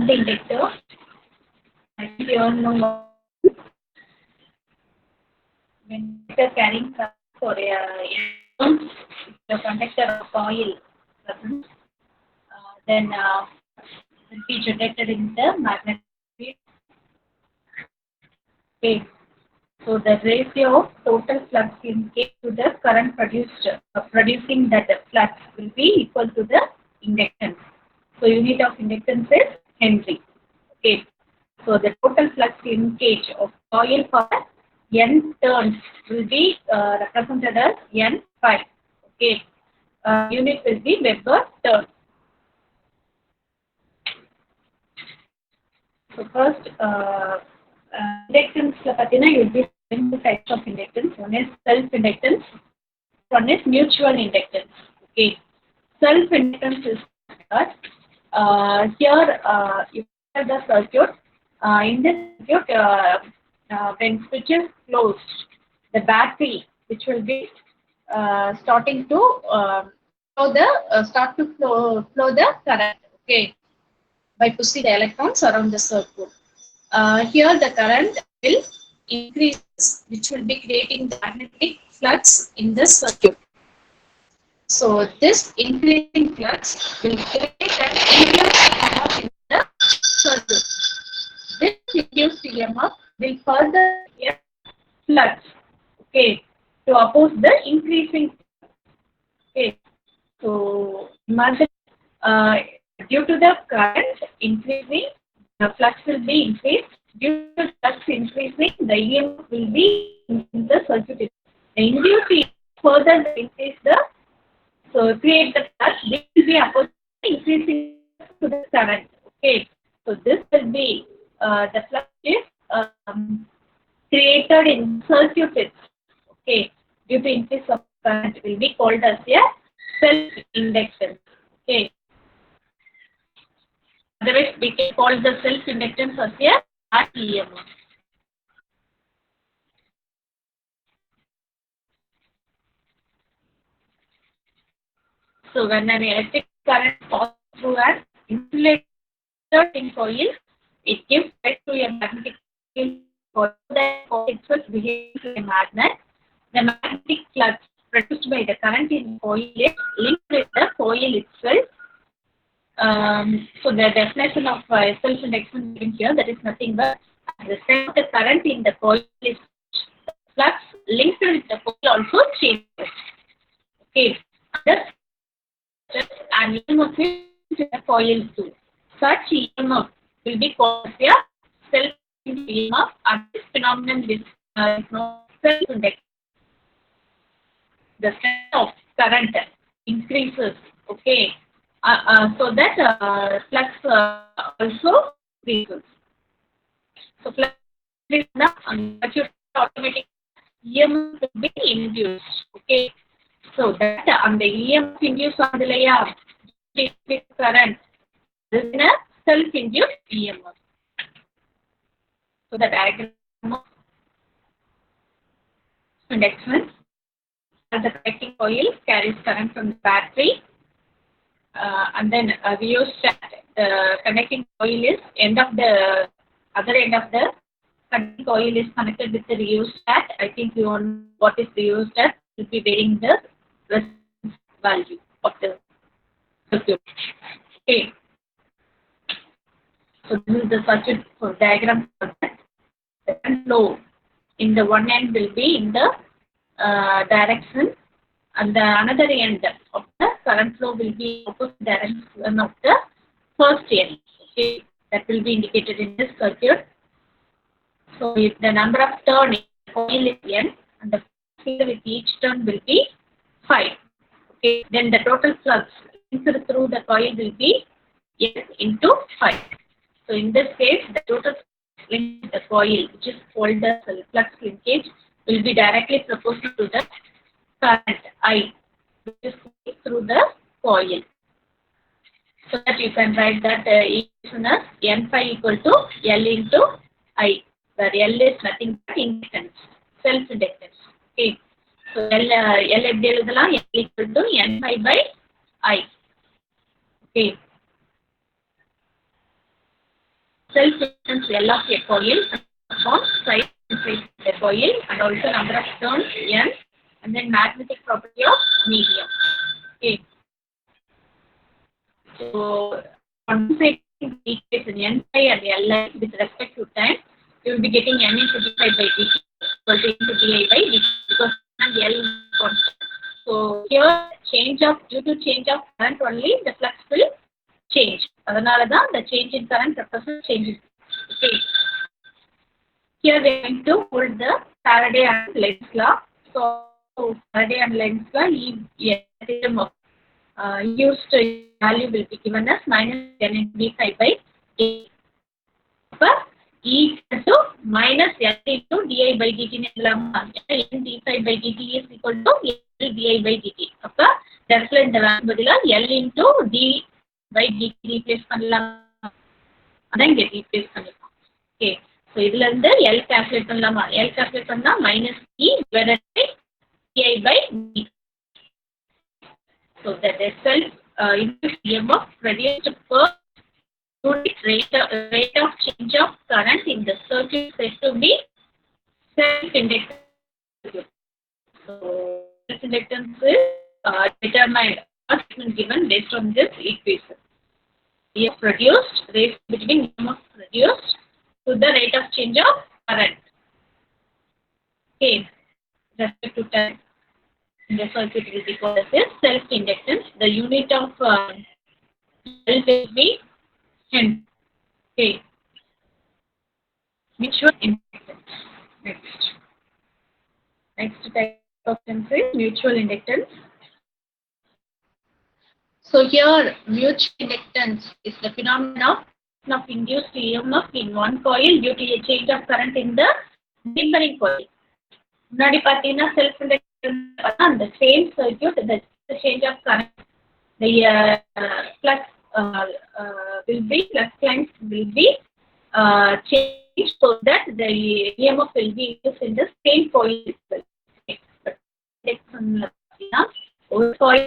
on the inductor. I think you all know when inductor carrying current for the conductor of coil present, then will be generated in the magnetic field. Okay. So the ratio of total flux linkage to the current produced producing that flux will be equal to the inductance. So unit of inductance is Henry. Okay. So the total flux linkage of coil for n turns will be represented as n phi. Okay. Unit will be Weber turn. So first, inductance you will be having two types of inductance. One is self-inductance. One is mutual inductance. Okay. Self-inductance is that here you have the circuit. In this circuit, when switch is closed, the battery which will be starting to flow the current. Okay, by pushing the electrons around the circuit. Here the current will increase, which will be creating the magnetic flux in the circuit. So this increasing flux will create an induced EMF in the circuit. This induced EMF will further create flux, okay, to oppose the increasing flux. Okay. So imagine due to the current increasing, the flux will be increased. Due to flux increasing, the EMF will be in the circuit. The induced EMF further increase the, so create the flux. This will be opposed to increasing to the current. Okay, so this will be the flux is created in circuit. Okay, due to increase of current will be called as a self-inductance. Okay. Otherwise, we can call the self-inductance as a back EMF. So when an electric current passes through an insulated coil, it gives rise to a magnetic field. For that coil itself behaves like a magnet. The magnetic flux produced by the current in the coil is linked with the coil itself. So the definition of self-inductance given here, that is nothing but at the same the current in the coil is flux linked with the coil also changes. Okay, and EMF is in the coil too. Such EMF will be called a self-induced EMF, and this phenomenon is known as self-inductance. The strength of current increases. Okay. So that flux also increases. So flux is not automatic EMF will be induced. Okay. So that on the EMF induced on the layer current, this is a self-induced EMF. So the diagram of inductance, as the connecting coil carries current from the battery. And then rheostat, the connecting coil is other end of the connecting coil is connected with the rheostat. I think you know what is rheostat. Will be varying the resistance value of the circuit. Okay. So this is the circuit for diagram for that. The current flow in the one end will be in the direction, and the another end of the current flow will be opposite direction of the first end. Okay, that will be indicated in this circuit. So if the number of turns in the coil is n, and the field with each turn will be 5. Okay, then the total flux through the coil will be n into 5. So in this case, the total flux in the coil, which is called the flux linkage, will be directly proportional to the current I, which is through the coil. So that you can write that equation as n phi equal to L into I, where L is nothing but inductance, self-inductance. Okay. So L equal to n phi by I. Okay. self-inductance L of a coil upon size of a coil and also number of turns N and then magnetic property of medium. Okay. So compensating the equation N phi and Li with respect to time, you will be getting N into d phi by dt equal to into di by dt because and L is constant. So here due to change of current only the flux will change. Adanalada the change in current represents change. Okay. Here we are going to hold the Faraday and Lenz law. So Faraday and Lenz law, theorem of used value will be given as minus N into d phi by dt. E equal to minus L into di by dt. N d phi by dt is equal to L di by dt. Okay. Therefore, in the value L into d by dt replace பண்ணலாம். அதான் get replace பண்ணிக்கலாம். Okay. So இதுல இருந்து L calculate பண்ணலாமா? L calculate பண்ணா minus E divided by di by dt. So that is self-induced EMF produced per unit rate of change of current in the circuit said to be self-inductance. So self-inductance is determined or given based on this equation. EMF produced, rate between EMF produced to the rate of change of current. Okay, respect to time. In the circuit will be called as self-inductance. The unit of L will be Henry. Okay. Mutual inductance. Next type of inductance is mutual inductance. So here mutual inductance is the phenomenon of induced EMF in one coil due to a change of current in the neighboring coil. முன்னாடி பார்த்தீங்கன்னா self inductance on the same circuit the change of current the flux flux lines will be changed so that the EMF will be used in the same coil itself. But coil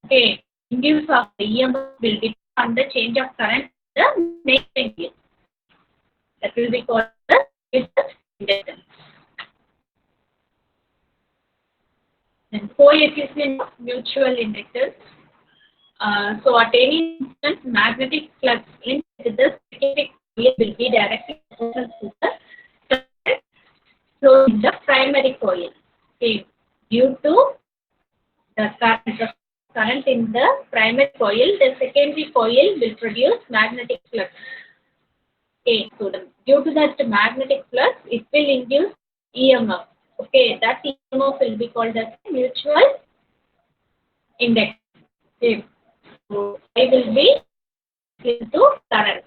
okay induce of the EMF will depend on the change of current in the neighboring coil. That will be called the inductance. And coefficient of mutual inductance. So at any instant, magnetic flux linked with the secondary coil will be directly proportional to the current flow in the primary coil. Okay. Due to the current in the primary coil, the secondary coil will produce magnetic flux. Okay. So due to that magnetic flux, it will induce EMF. Okay, that EMF will be called as mutual inductance. Okay. So phi will be equal to current.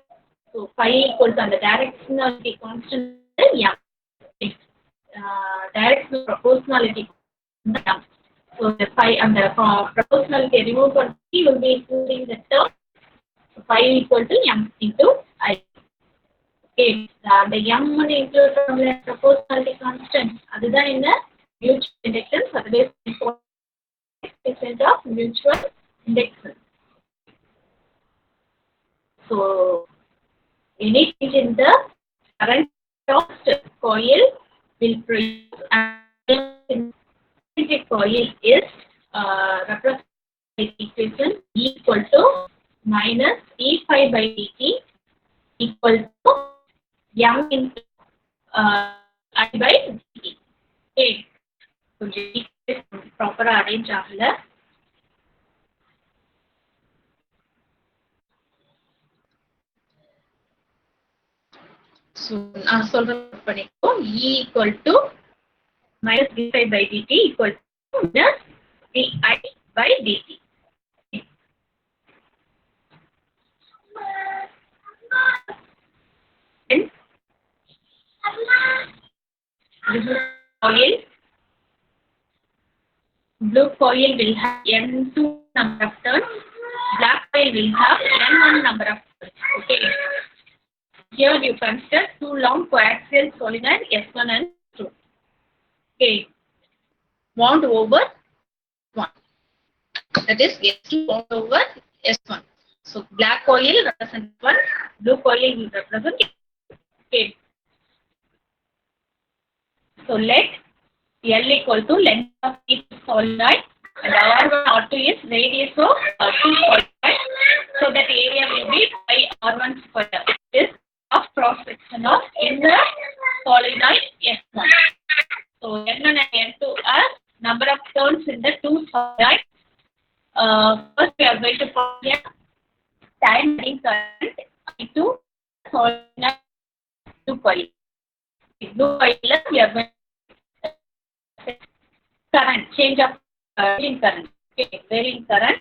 So phi equals on the directionality constant M. Directional proportionality M. So the phi and the proportionality removed from P will be including the term. So phi equal to M into I. Okay, the M includes from the proportionality constant. Other than in the mutual inductance, otherwise percent of mutual inductance. So any change in the current of coil will produce and the coil is represented by equation E equal to minus E phi by dt equal to M into I by dt. Okay. So this is proper arrange agala. So நான் சொல்றது பண்ணிக்கோ E equal to minus d phi by dt equal to minus di by dt. And this is coil. Blue coil will have N2 number of turns. Black coil will have N1 number of turns. Okay. Here you consider two long coaxial solenoid S1 and S2. Okay. Wound over 1. That is S2 wound over S1. So black coil represents one, blue coil will represent okay. So let L equal to length of each solenoid and R1 R2 is radius of two solenoid. So that area will be pi R1 square. This of cross section of inner solenoid S1. So N1 and N2 are number of turns in the two solenoids. First we are going to put here time varying current I2 solenoid to coil. Blue coil we are going to current change of varying current. Okay, varying current.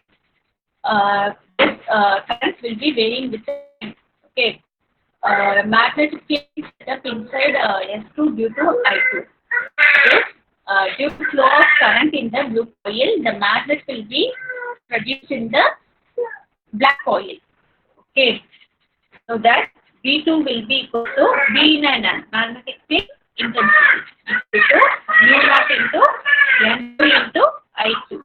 This current will be varying with time. Okay. Magnetic field set up inside S2 due to I2. Okay. Due to flow of current in the blue coil, the magnet will be produced in the black coil. Okay. So that V2 will be equal to V in an magnetic field intensity equal to mu naught into N2 into I2.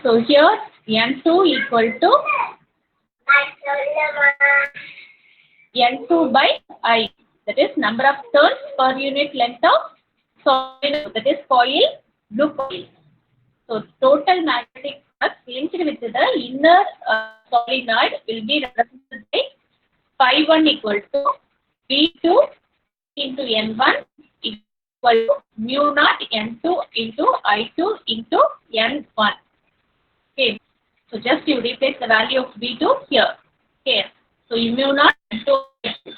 So here N2 equal to N2 by I. That is number of turns per unit length of solenoid. That is coil, blue coil. So total magnetic flux linked with the inner solenoid will be represented by phi 1 equal to V2 into N1 equal to mu naught N2 into I2 into N1. Okay. So just you replace the value of V2 here. Okay. So mu naught N2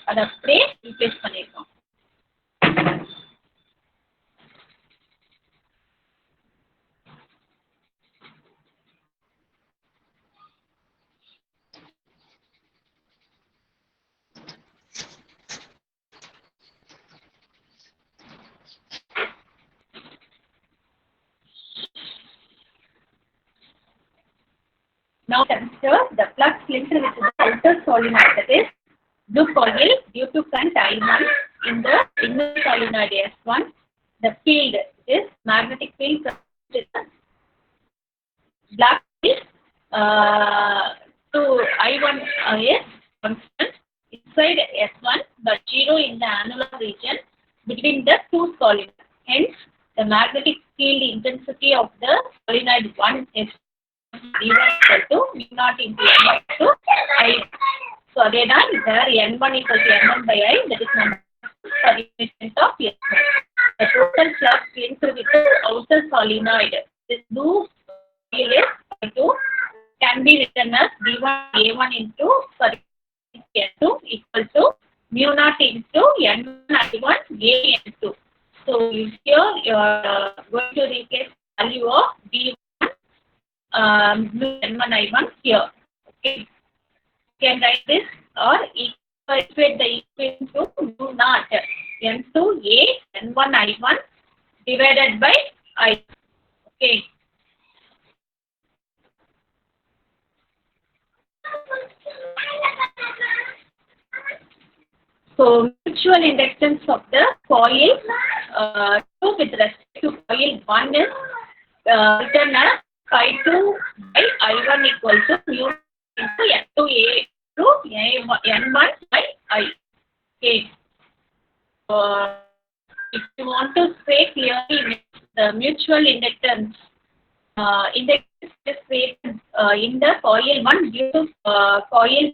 அதை அப்படியே replace பண்ணிருக்கோம். Now consider the flux linked with the outer solenoid, that is blue coil due to current I1 in the inner solenoid S1. The field is magnetic field is black coil to I1 is constant inside S1 but 0 in the annular region between the two solenoids. Hence, the magnetic field intensity of the solenoid 1 is D1 equal to mu naught into N1 to I. So again, there N1 equal to N1 by I, that is number per unit length of S1. The total flux linked with the outer solenoid, this blue coil is equal to, can be written as D1 A1 into N2 equal to mu naught into N1 I1 A N2. So here you are going to replace value of D1 N1 I1 here. Okay. You can write this or equate the equation to mu naught N2 A N1 I1 divided by I. Okay. So mutual inductance of the coil 2 with respect to coil 1 is written as phi 2 by I1 equal to mu into N2A to N1 by I. Okay. If you want to say clearly the mutual inductance, inductance is created in the coil 1 due to coil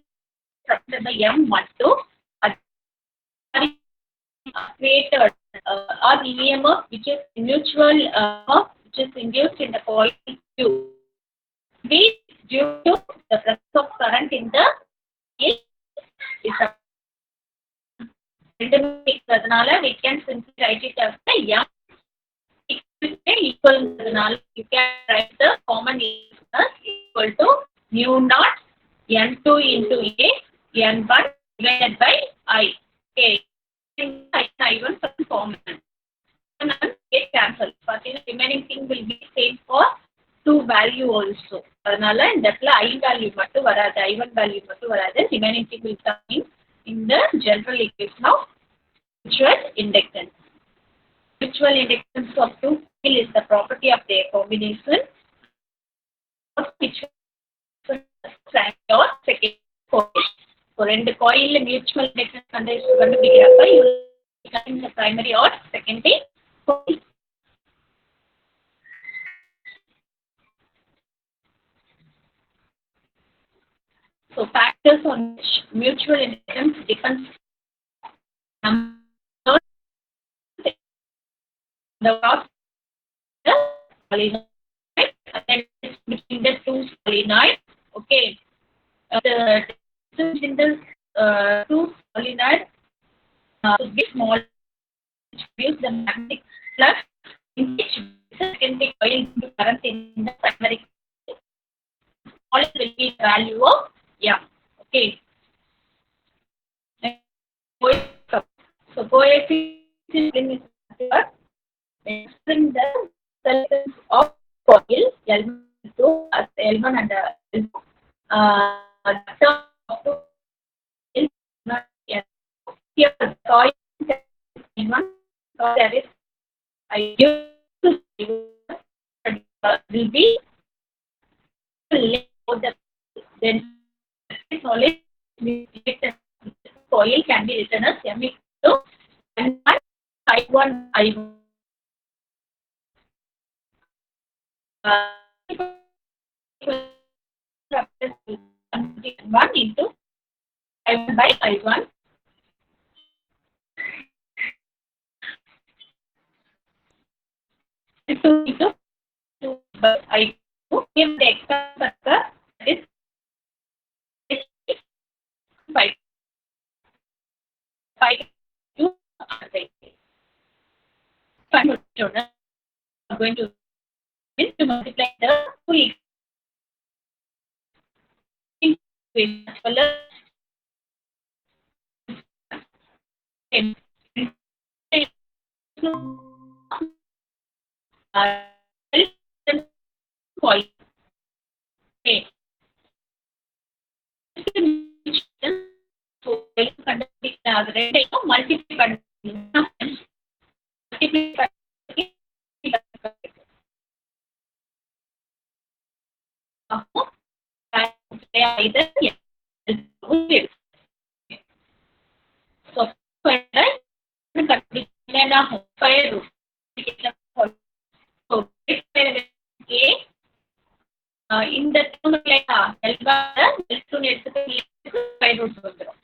structure by M12 created or EMF which is mutual which is induced in the coil 2. Be due to the flux of current in the coil is we can simply write it as the M equal you can write the common as equal to mu naught N2 into A N1 divided by I. Okay. I1 common. And get cancelled. But the remaining thing will be same for 2 value also. அதனால இந்த இடத்துல I value மட்டும் வராது, I1 value மட்டும் வராது. Remaining thing will come in the general equation of mutual inductance. mutual inductance of two coil is the property of their combination. Which or second coil. So ரெண்டு coil mutual inductance கண்டுபிடிக்கிறப்ப you will become the primary or secondary coil. So factors on which mutual inductance depends number the cross the solenoid and then between the two solenoid. Okay, the distance in the two solenoid should be small, which gives the magnetic flux in which secondary coil into current in the primary. Small will be the value of m. Okay. So coefficient is measuring the resistance of coil L2 as L1 and L2. Term of L not L. Here the coil L1, there is I use will be the then solid coil can be written as m equal to I1 I1 1 into I1 by I1 2 into 2 by I2. If the extra factor is 5 2 I'm going to multiply the two equations as well as coil. Okay. So multiply either so square root. So இந்த L2 square root வந்துரும்.